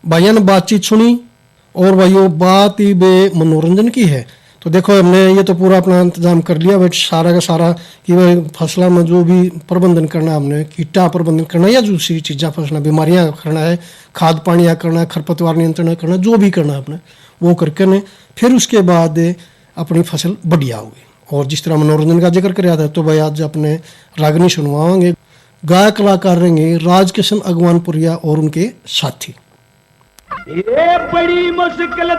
भाइयों ने बातचीत सुनी और भाइयों बात ही बे मनोरंजन की है। तो देखो हमने ये तो पूरा अपना इंतजाम कर लिया भाई सारा का सारा कि भाई फसलों में जो भी प्रबंधन करना है हमने कीटा प्रबंधन करना है या दूसरी चीज़ें फसलें बीमारियां करना है, खाद पानी करना है, खरपतवार नियंत्रण करना है, जो भी करना है अपने वो करके ने फिर उसके बाद अपनी फसल बढ़िया होगी। और जिस तरह मनोरंजन का जिक्र कराया था तो भाई आज अपने रागनी सुनवाएंगे, गायक कलाकार रहेंगे राजकिशन अगवानपुरिया और उनके साथी। ये बड़ी मुश्किल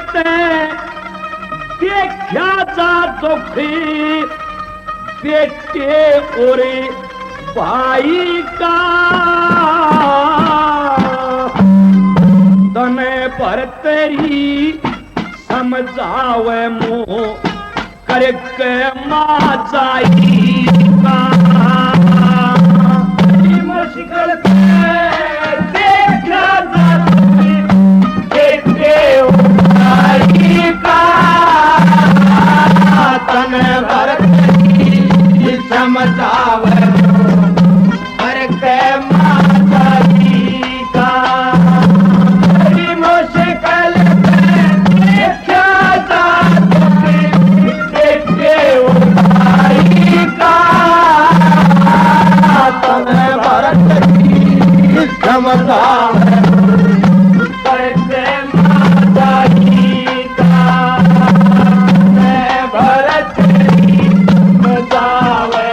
देखा जा दुखी बेटे और भाई का तने पर तेरी समझावे मुँह करके माँ जाई का मुश्किल देखा जा बेटे और भाई का तन भरत समझावे करके माता जी का मुश्किल देखा जा बेटे और भाई का तन भरत समझावे करके माता जी का भरत बचावे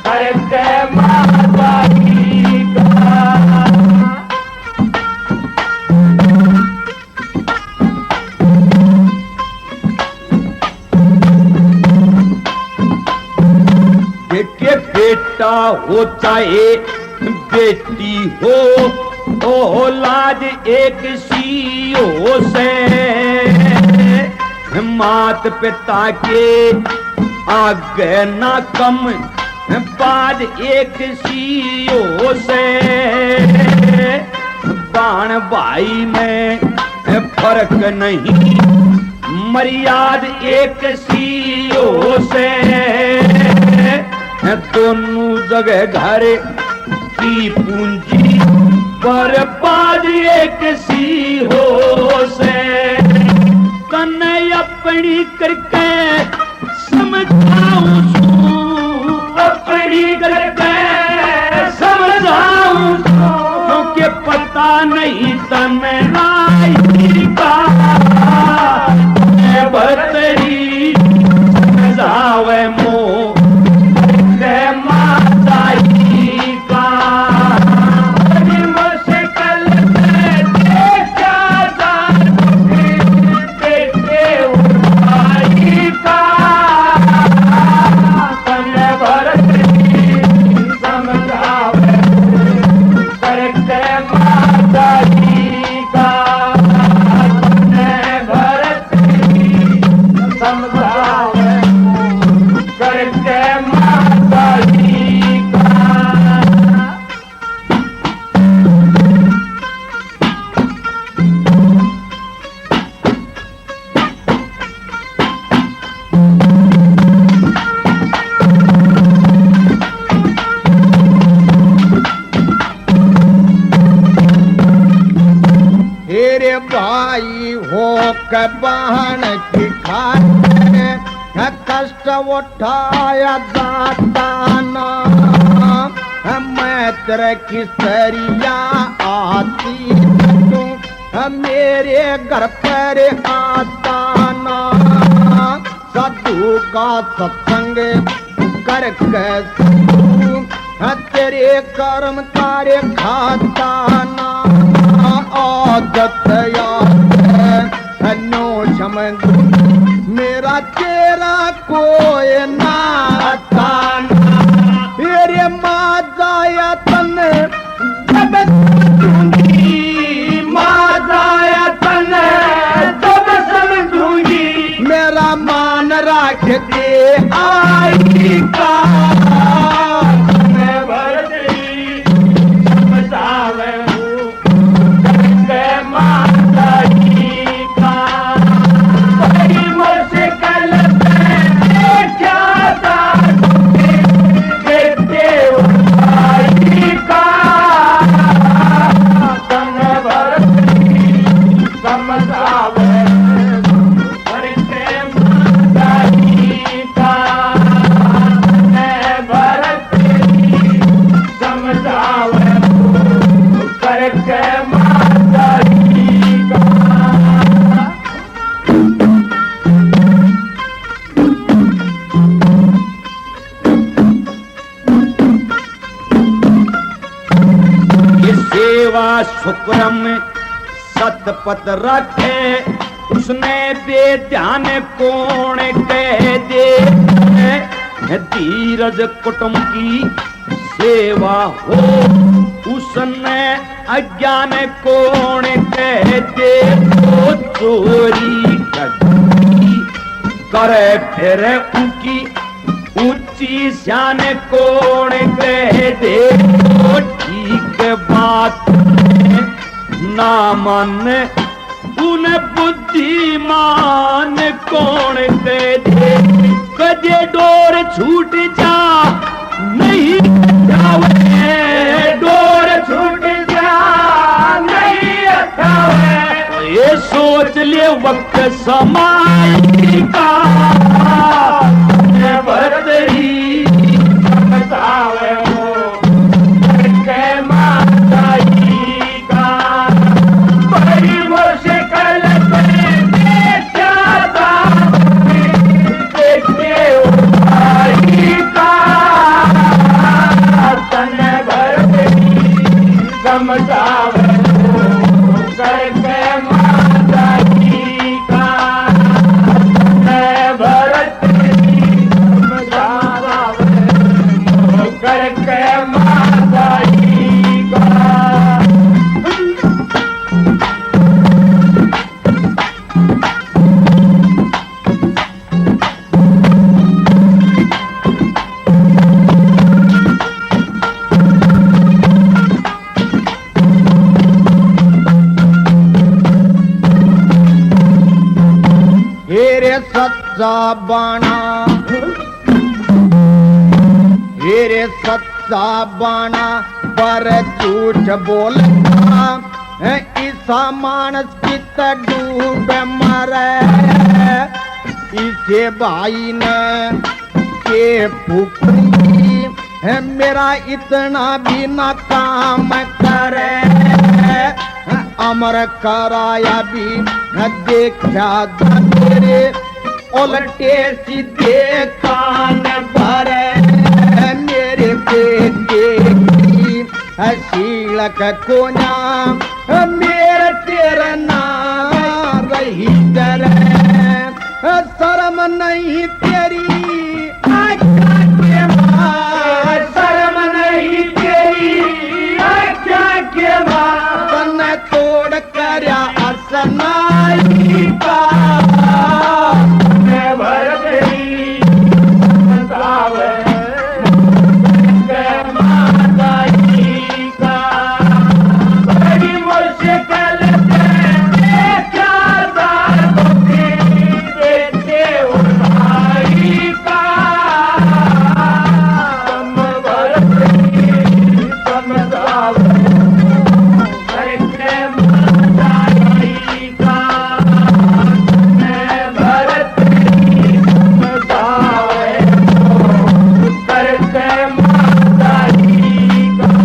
करके माता जी का। बेटे बेटा हो चाहे बेटी हो औलाद एक सी हो से मात पिता के आगे ना कम बाद एक सी हो से बाण भाई में फर्क नहीं मर्याद एक सी हो से दोनों जगह घर की पूंजी बर्बाद एक सी हो से कन्ने अपनी करके समझाऊं अपनी करके समझाऊं क्योंकि पता नहीं तने राई का बतरी समझावे मोह माता जी का मुश्किल देखा जा बेटे और भाई का तन भरत समझावे करके माता जी का तन भरत समझावे करके माता जी का। तेरे भाई हो के बहन की खाते कष्ट उठाया जाता ना मैं तेरे की सरिया आती तू मेरे घर पर आता ना साधु का सत्संग करके तेरे कर्म कार्य खाता ना आदत नो समझ मेरा तेरा कोई नाता तेरे माँ जाया तन जब समझूंगी माँ जाया तन जब समझूंगी मेरा मान रख दे आई का मैं भरती समझावे माता जी का बड़ी मुश्किल क्या था बेटे भाई का तन भरत पत रखे उसने बेध्यान कौन कह दे धीरज कुटुंब की सेवा हो उसने अज्ञान कौन कह दे वो चोरी करे फिर उनकी ऊंची शान कौन कह दे वो ठीक बात ना मन उन बुद्धिमान कौन कह दे कजे डोर छूट जा नहीं जावे डोर छूट जा नहीं जावे ये सोच ले वक्त समय का बरतरी बतावे हो के माताई का बड़ी मुश्किल से जाता देखते उठाई का तन बरतरी समझावे हो करके माताई का करके माताई का हेरे सच्चा बाणा हेरे सच्चा बाणा पर झूठ बोलता है ईसा मानस कित डूब मरे इसे भाई ने के फूकी है मेरा इतना भी ना काम करे अमर कराया भी न देखा तेरे उलटे सीधे कान भरे मेरे बेटे की शीलक कोना मेरे तेरा नाम रही डरे शर्म नहीं तेरी आज्ञा के मां शर्म नहीं तेरी आज्ञा के बाद तन तोड़ करया असनाई का मैं भरतरी बतावे के माताई का बड़ी मुश्किल से जाता देखते उठाई का तुम भरतरी समझावे करके माताई का मैं भरतरी समझावे करके माताई का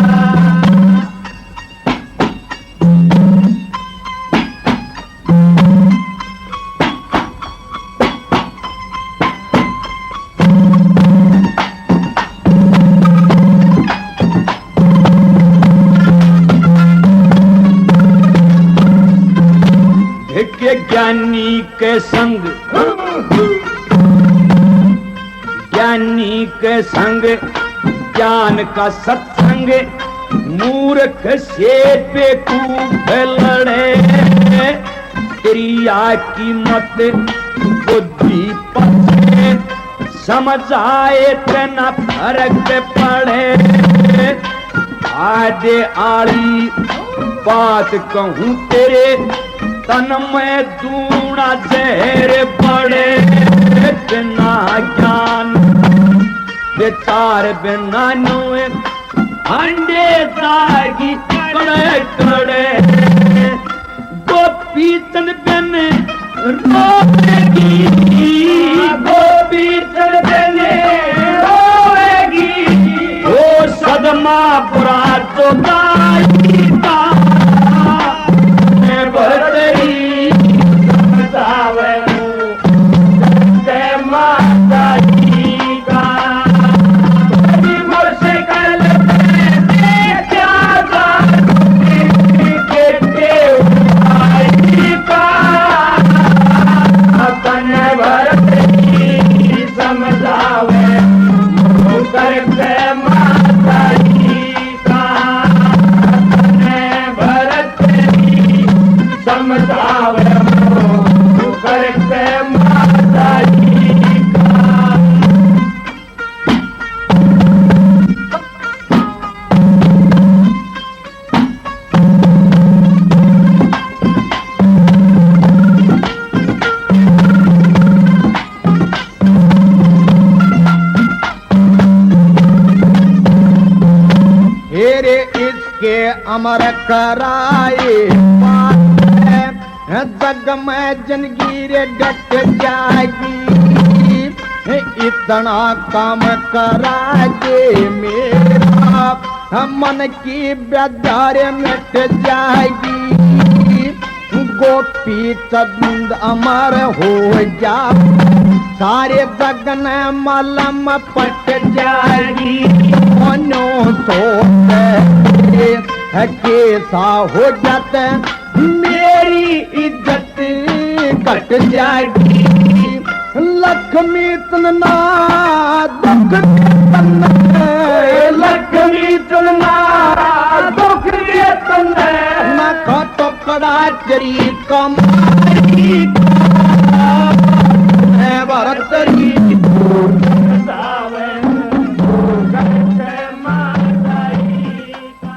एक ज्ञानी के संग ज्ञानी के संग ज्ञान का सत्संग मूर्ख से बेकूफ लड़े क्रिया की मत बुद्धि पचे समझ आए तना फर्क पड़े आधे आड़ी बात कहूँ तेरे तन में दूना जहर पड़े बिना ज्ञान बेचार बिना नुए अंडे दागी कड़े कड़े गोपी तन बिन रोएगी गोपी तन बिन रोएगी ओ सदमा बुरा तो गाई का भरतरी समझावे के माताई का बड़ी मुश्किल से जाता देखते उठाई समझावे मुँह करके माता जी का भरत जी समझावे मुँह करके माता जी का। हेरे इसके अमर कराए जग में जिंदगी डट जाएगी। इतना काम करा दे मेरा मन की बेदार मिट जाएगी। गोपी चंद अमर हो जा सारे जगन मलम पट जाएगी। मनो सोचते कैसा हो जाता मेरी इज्जत घट जाएगी। लक्ष्मी तुलना दुख लक्ष्मी तुलना दुख देतन न तो कड़ा चरी कमारी भरत री समझावे मुँह करके माता जी का।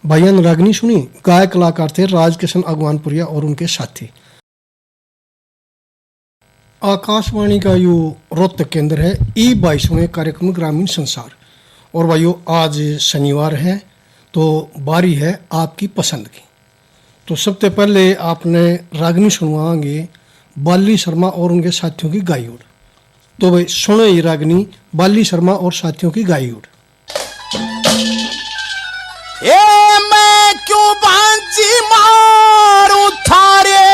भाईयान रागनी सुनी। गायक कलाकार थे राजकिशन अगवानपुरिया और उनके साथी। आकाशवाणी का यो रोहतक केंद्र है। ई 22वें कार्यक्रम ग्रामीण संसार। और भाइयों आज शनिवार है तो बारी है आपकी पसंद की। तो सबसे पहले आपने रागनी सुनवाएंगे बाली शर्मा और उनके साथियों की गाई उड़। तो भाई सुनो ये रागनी बाली शर्मा और साथियों की गाई उड़। ए मैं क्यों बांझी मारूं थारे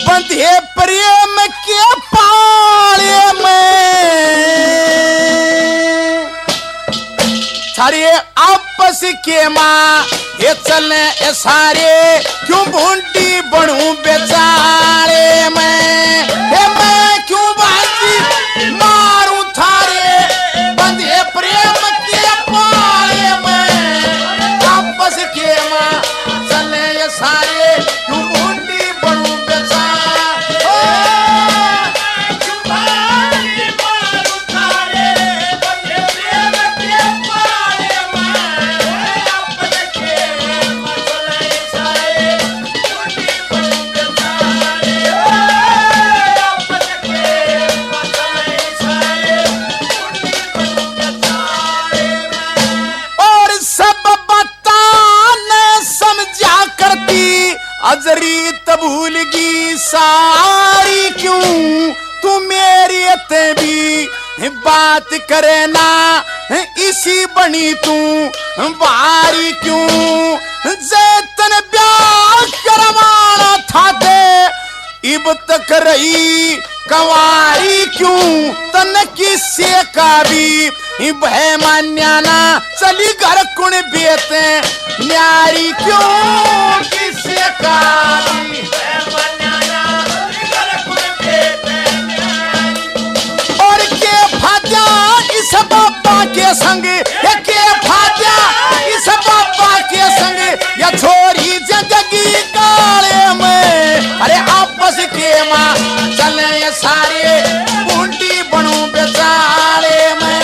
बंधे प्रेम के पाले में थारे आपस के माँ ये चले ए सारे क्यों भूंडी बनूं बेचारे मैं क्यों बांझी मारूं थारे बंधे प्रेम के पाले में आपस के माँ चले ये सारे क्यों भूंडी बनूं बेचारे क्यों बांझी मारूं थारे बंधे प्रेम के पाले में आपस के माँ चले ये सारे भूंडी बनूं बेचारे आपस के माँ चले ये सारे भूंडी बनूं बेचारे और सब बताने समझा करती अजरी तबूलगी सारी क्यों तू मेरी ते भी बात करे ना इसी बनी तू बारी क्यों जैतन ब्याह करवाना था दे इब तक रही कवारी क्यों तन किसे का भी भय मान्याना चली घर कुण बेते न्यारी क्यों किसे का भी भय मान्याना चली घर कुण बेते न्यारी और के फाजा इस बाबा के संग ये के फाजा इस बाबा के संग या छोरी जिंदगी काले में अरे आपस के माँ चले ये सारे बूंदी बनूं बेचारे में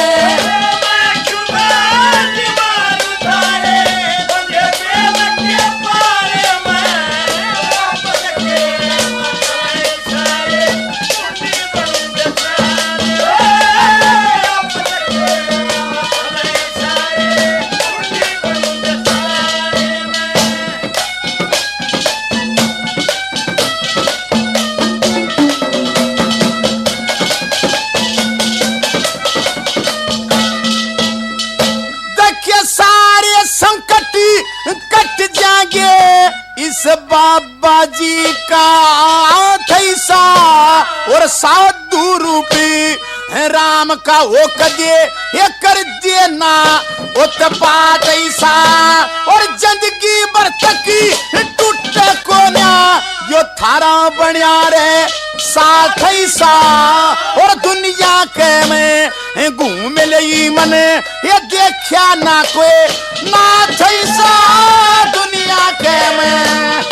कट जाएंगे इस बाबा जी का थैसा और साधु रूपी राम का वो कदे ये कर दिए ना उत बात ऐसा और जिंदगी भर तकी टूटे को ना यो थारा बनिया रे साथ ऐसा और दुनिया के में घूम ले मन ये देखा ना कोई ना ऐसा दुनिया के में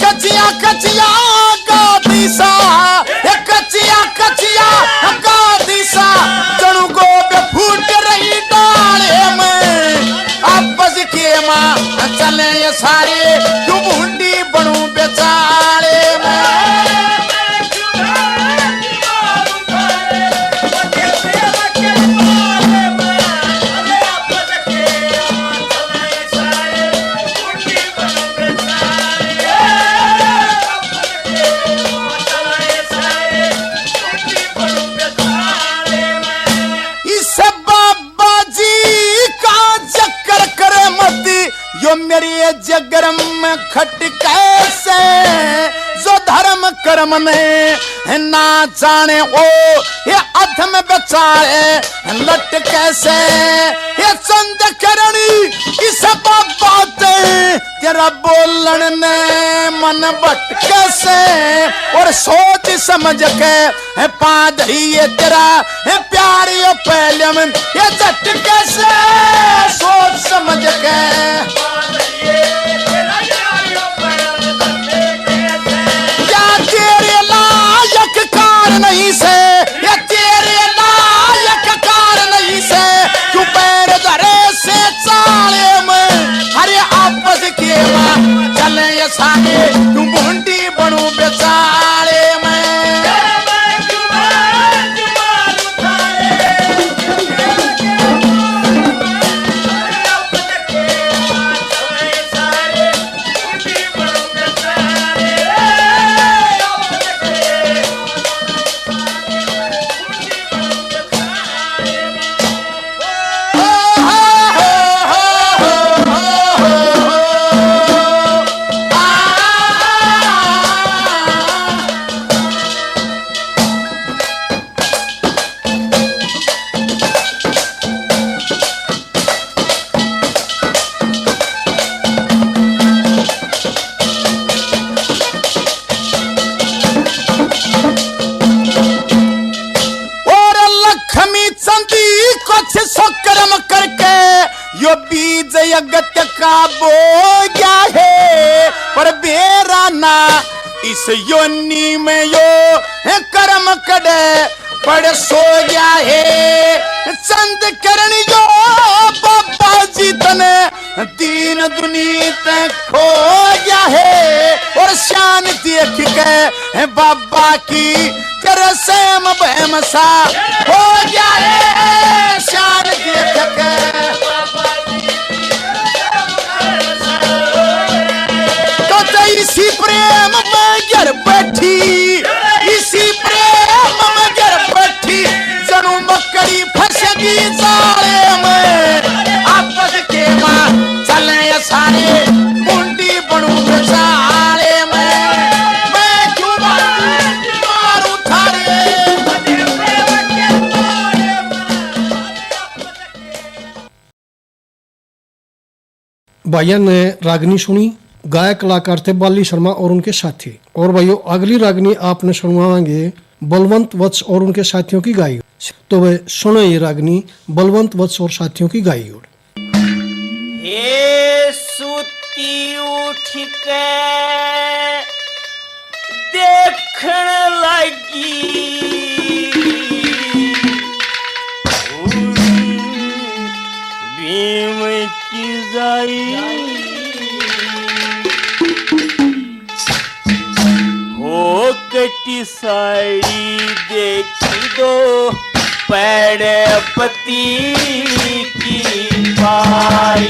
कचिया कचिया का दिशा कचिया कचिया का दिशा जणु को बे फूट रही डाले में आपस के माँ चले ये सारे तू भूंडी बनू बेचारे मेरी जगरम खट कैसे जो धर्म कर्म में ना जाने ओ ये अधम बेचारे लट कैसे ये चंद करनी इस बात तेरा बोलन में मन बट कैसे और सोच समझ के पादरी ये तेरा प्यार ये पहले में ये जट कैसे सोच समझ के नहीं से ये तेरे लायक कार नहीं से तू पैर धरे से चाले में अरे आपस के माँ चले ये सारे तू भूंडी बनू बेचारे में यो बीज अगत का बो गया है पर बेरा ना इस योनि में यो कर्म कड़े पड़ सो गया है चंद करण यो बाबा जी तने दीन दुनीत खो गया है और शान देख के बाबा की कर सेम बहम सा हो गया है शान देख के इसी प्रेम में गिर बैठी इसी प्रेम में गिर बैठी जरू मकड़ी फंसेगी जाले में आपस के माँ चले सारे मुंडी बनू बेचारे में मैं क्यों मारू थारे भाइयों ने रागनी सुनी। गायक कलाकार थे बाली शर्मा और उनके साथी। और भाइयों अगली रागनी आपने सुनवाएंगे बलवंत वत्स और उनके साथियों की गाई। तो वे सुनो ये रागनी बलवंत वत्स और साथियों की गाई। हे सुती उठ के देखने लगी भीम की जाई हो कटी साड़ी देखी दो पैड़े पति की पाई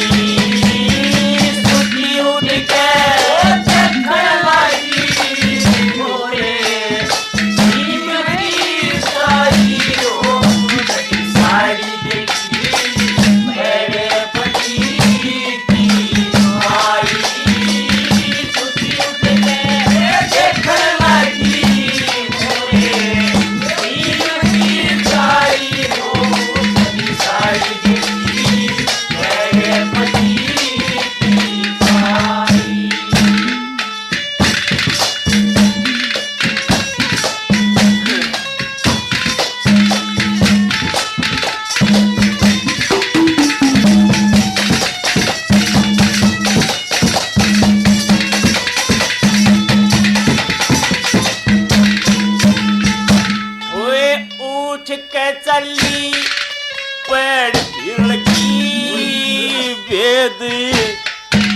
सुखी उठ के देखने लगी मोरे भीम की साड़ी हो कटी साड़ी देखी पैड़े पति की पाई सुखी उठ के देखने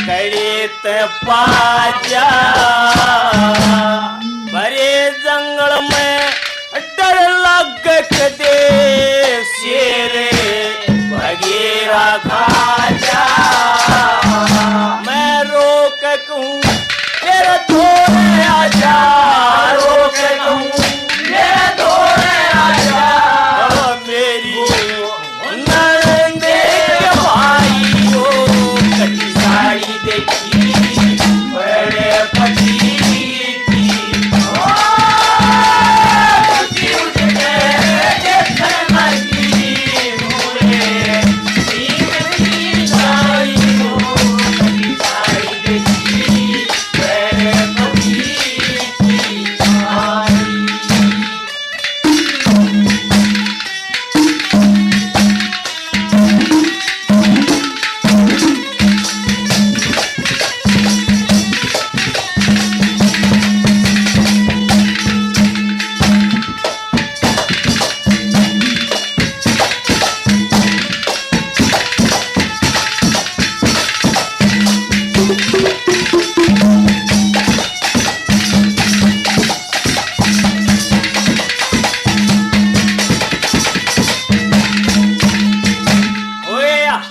कड़ीत पाजा भरे जंगल में डर लग दे शेर भगेरा खाजा मैं रोक कहूँ तेरा थोड़े आजा रोक कहूँ तेरा थोड़े आजा मेरी नंदे के भाई हो कटी साड़ी देखी बड़े पति की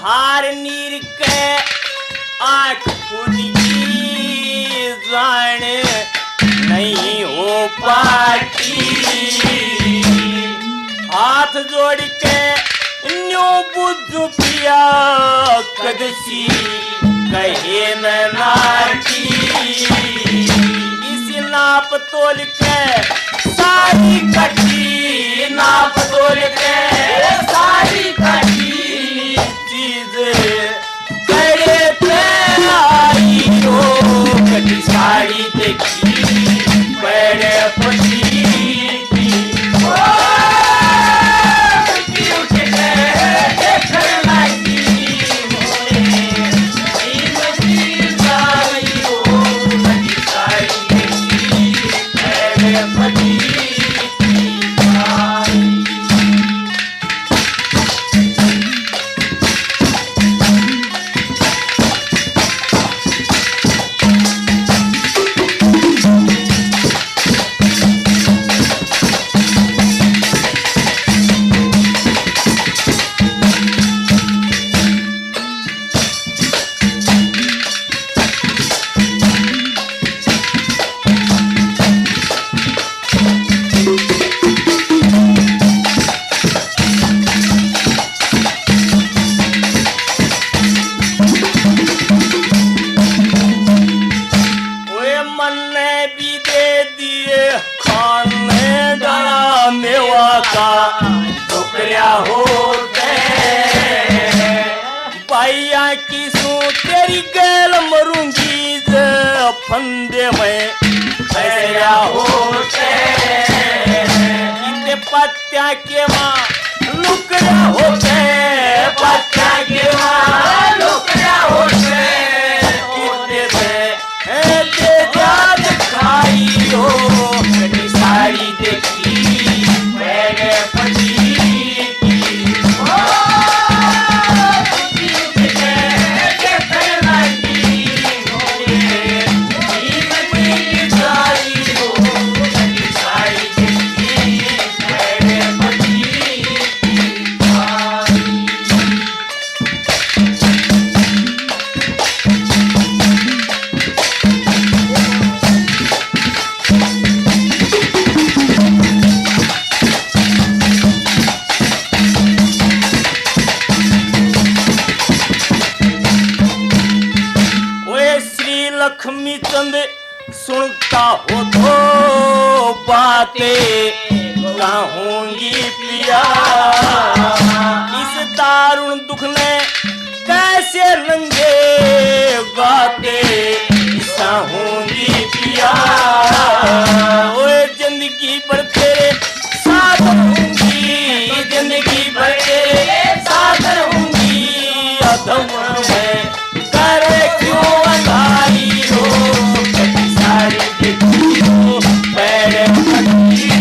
हार नीर के आँख खुदी जान नहीं हो पाती हाथ जोड़ के न्यू बुझ पिया कदसी कहे न नाटी इस नाप तोल के सारी कटी नाप तोल के सारी कटी चीज करे पे आई हो कटी साड़ी देखी बड़े पति की उठ के देखने लगी मोरे साड़ी हो कटी साड़ी देखी बड़े पति टुकड़ा होते भैया की सू तेरी गैल मरूंगी फंदे में पैरा होते कितने पत्या के माँ लुकड़ा होते पत्या के माँ लुकड़ा होते कितने याद खाई हो साड़ी देखी मेरे पति लक्ष्मी चंद सुनता हो तो बातें कहूंगी पिया इस दारुण दुख ने कैसे लंगे गाते कहूंगी पिया ओए जिंदगी भर तेरे साथ रहूंगी जिंदगी भर तेरे साथ रहूंगी अधम में करे क्यों अंधारी हो कटी साड़ी देखी हो पैर पटी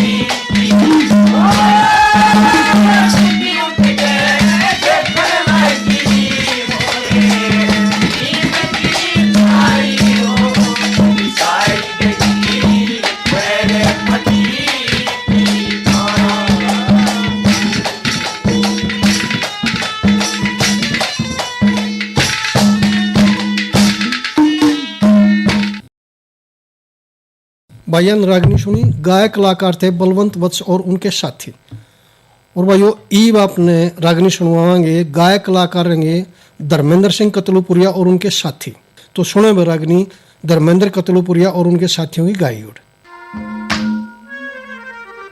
भाईयान रागनी सुनी, गायक कलाकार थे बलवंत वत्स और उनके साथी। और भाइयों ईब आपने रागनी सुनवाएंगे, गायक कलाकार रहेंगे धर्मेंद्र सिंह कतलुपुरिया और उनके साथी। तो सुने वे रागनी धर्मेंद्र कतलुपुरिया और उनके साथियों की गाई उड़।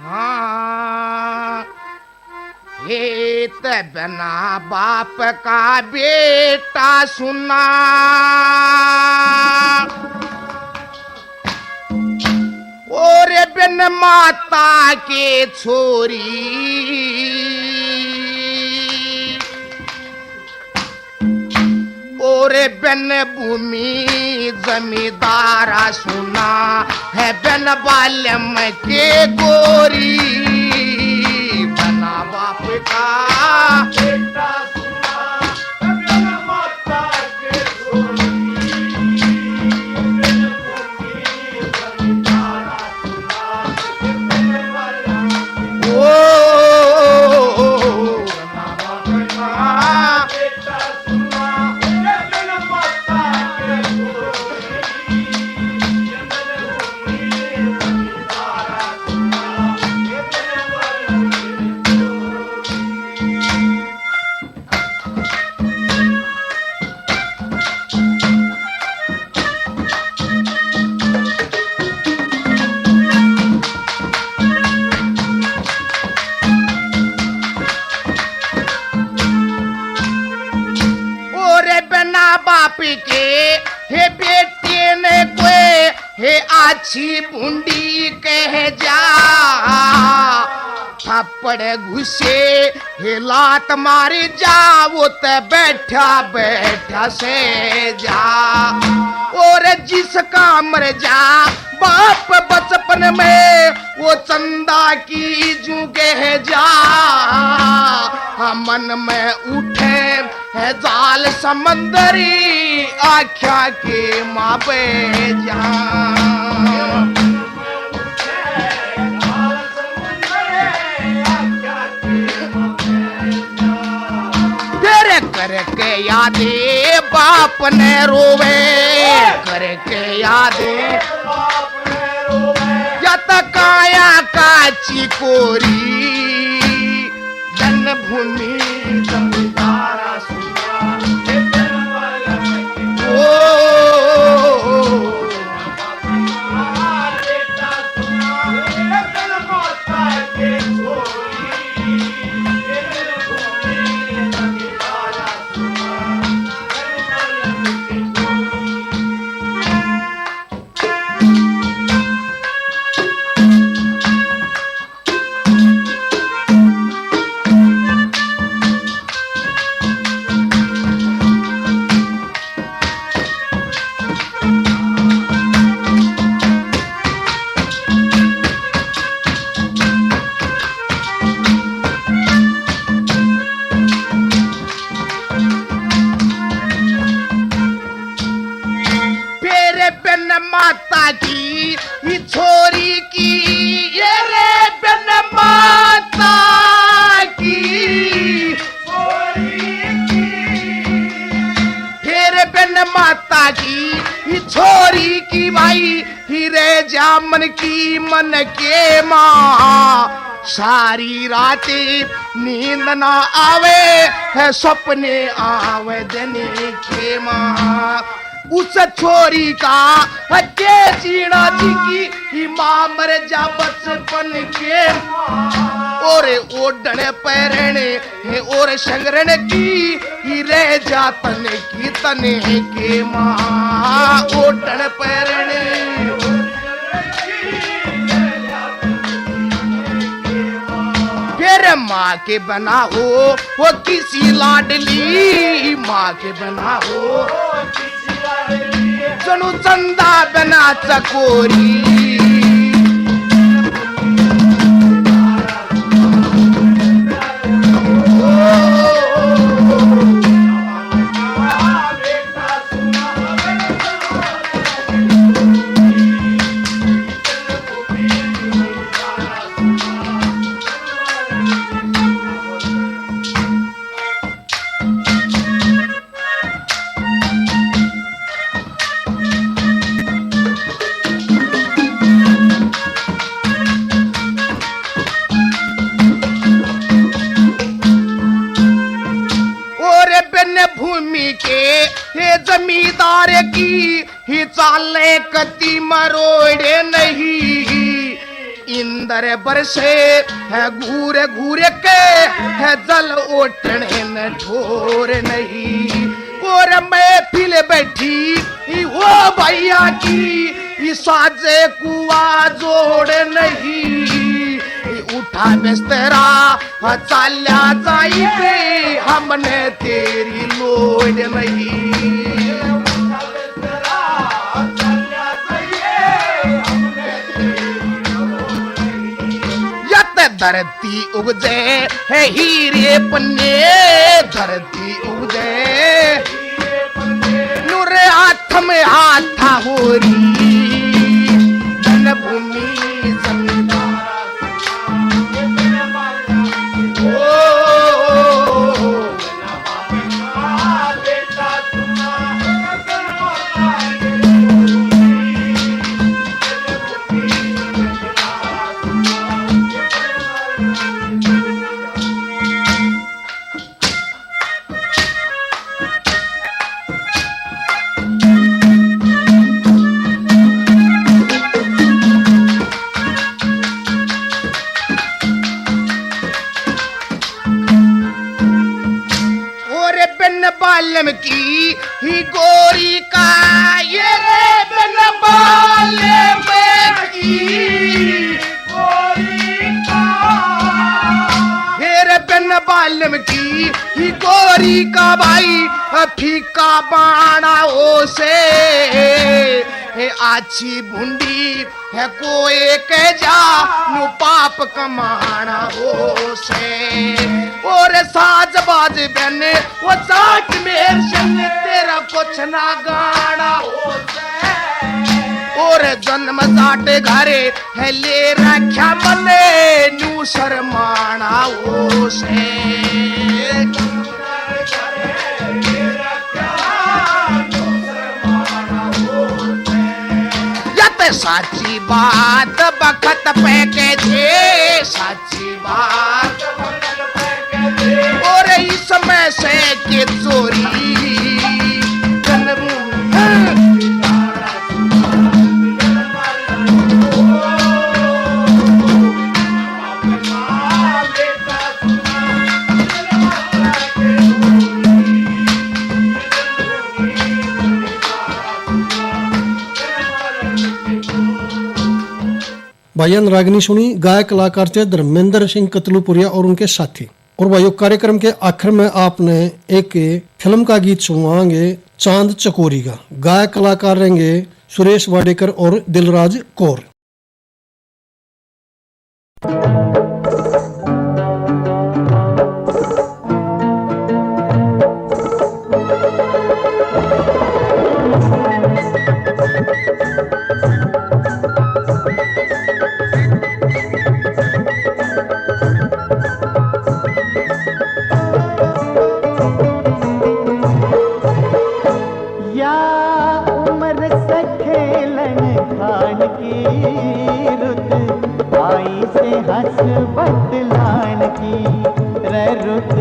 हाँ, ये तो बिना बाप का बेटा सुना, और बिन माता के छोरी, और बिन भूमि जमींदारा सुना है, बिन बाल्यम के गोरी, बिना बाप का बेटा सुना, बिन माता के छोरी, बिन भूमि जमींदारा सुना, बिन बाल्यम बिना बाप का बेटा सुना, बिन माता के छोरी, बिन भूमि जमींदारा सुना, बिन बाल्यम और बिना बाप के हे बेटे ने कोई हे अच्छी बूंदी कह जा, थप्पड़ घुसे हे लात मारी जा, वो ते बैठा बैठा से जा, और जिसका मर जा बाप बचपन में, वो चंदा की जूगे जा, मन में उठे है जाल समंदरी, आख्या के मापे जा, तेरे करके यादे बाप ने रोवे, करके यादे या त काया काची कोरी, जन्मभूमि जमींदारा सुना, बिन बाल्यम बेटा सुना, बिन माता के छोरी, बिन भूमि जमींदारा सुना, बिन बाल्यम फेरे बिन माता की ही छोरी की, ये रे बिन माता की फिर बिन माता की ही छोरी की भाई, हीरे जामन की मन के माँ, सारी रातें नींद ना आवे है, सपने आवे दिन के माँ, उस छोरी का के जीना जी की ही माँ मर जा बचपन के, और ओढ़ने पैरने और संगरण की ही रह जा तने की तने के माँ, ओढ़ने पैरने फिर माँ के बना हो वो किसी लाडली, माँ के बना हो चनु चंदा बना चकोरी, जमींदार की ही चाले कती मरोड़े नहीं इंदर बरसे है घूरे घूरे के है जल ओटने न ठोर नहीं और मैं फिर बैठी वो भैया की साजे कुआ जोड़ नहीं उठा बिस्तरा चाल्या जाई पे हमने तेरी लोड नहीं धरती उगजे है हीरे पन्ने धरती उगजे नूरे हाथ में हाथ हो रही जन्मभूमि बालम की ही गोरी का ये रे बिन बालम की गोरी का ये रे बिन बालम की ही गोरी का भाई फीका बाणा हो से है आछी भुंडी है कोई के जा नु पाप कमाना हो से और साज बाज बने वो साथ मेर संग तेरा कुछ ना गाना हो से और जन्म जाटे घरे है ले रखा मने न्यू शर्माना हो से साची बात बखत पे के दे साची बात और इस समय से के चोरी भाईजान रागनी सुनी गायक कलाकार थे धर्मेंद्र सिंह कतलुपुरिया और उनके साथी। और भाइयों कार्यक्रम के आखिर में आपने एक फिल्म का गीत सुनवाएंगे चांद चकोरी का। गायक कलाकार रहेंगे सुरेश वाडेकर और दिलराज कौर। बतलान की रे रुत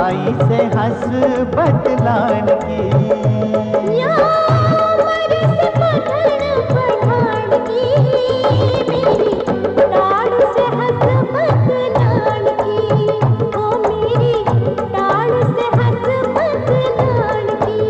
आई से हंस बतलान की या मर से पठान की मेरी डाल से हंस बतलान की ओ मेरी डाल से हंस बतलान की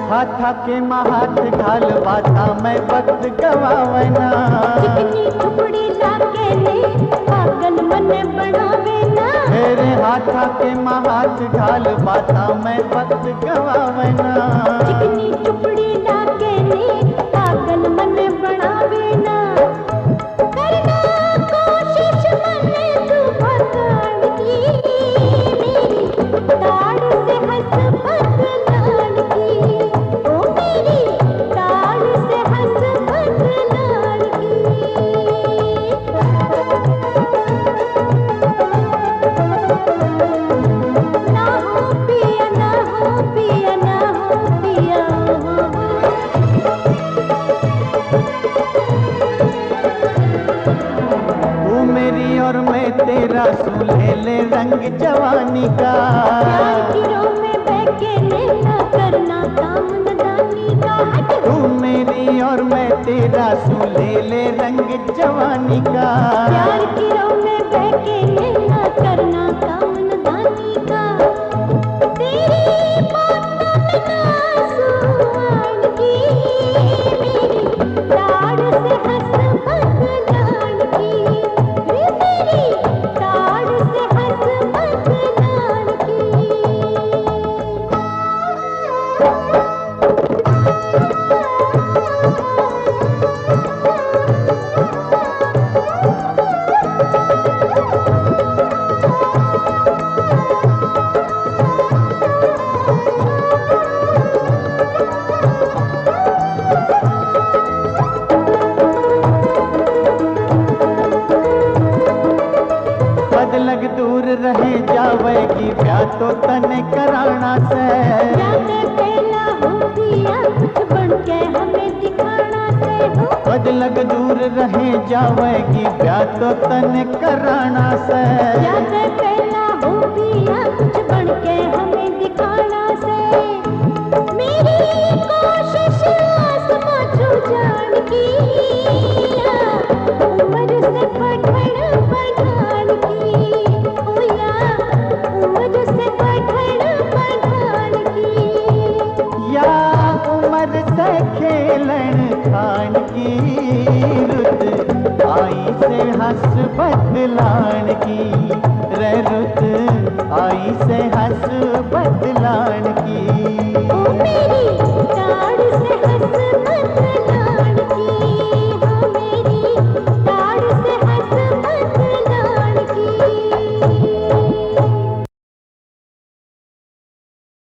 हाथा के महात ढाल बाता मैं वक्त गवावना चिकनी टुकड़ी लाके ने पागल मन बनावेना तेरे हाथा के महात ढाल बाता मैं वक्त गवावना चिकनी टुकड़ी लाके ने पागल मन बनावेना करना कोशिश मने तू भगान की मेरी ताड़ से हंस बदलान की ओ मेरी ताड़ से हंस बदलान तेरा सूले ले रंग जवानी का। प्यार की रो में बहके लेना करना काम नदानी का। तू मेरी और मैं तेरा सूले ले रंग जवानी का। प्यार की रो में बहके लेना करना काम नदानी का। तेरी बातों में नाज़ुआन की मेरी ताड़ से हंस बदलान की। रे मेरी ताड़ से हंस बदलान की। बदलग दूर रहे जावेगी ब्याह तो तने कराना से। जाने पहला हो दिया कुछ बन के हमें दिखाना से हो। बदलग दूर रहे जावेगी ब्याह तो तने कराना से। जाने पहला हो दिया कुछ बन के हमें दिखाना से। मेरी कोशिश आसमां छू जान की। उम्र से पठान पठान की। ओ या उम्र से पठान पठान की। या उम्र से खेलन खान की। रुत आई से हंस बदलान की। रे रुत आई से हंस बदलान की। ओ मेरी ताड़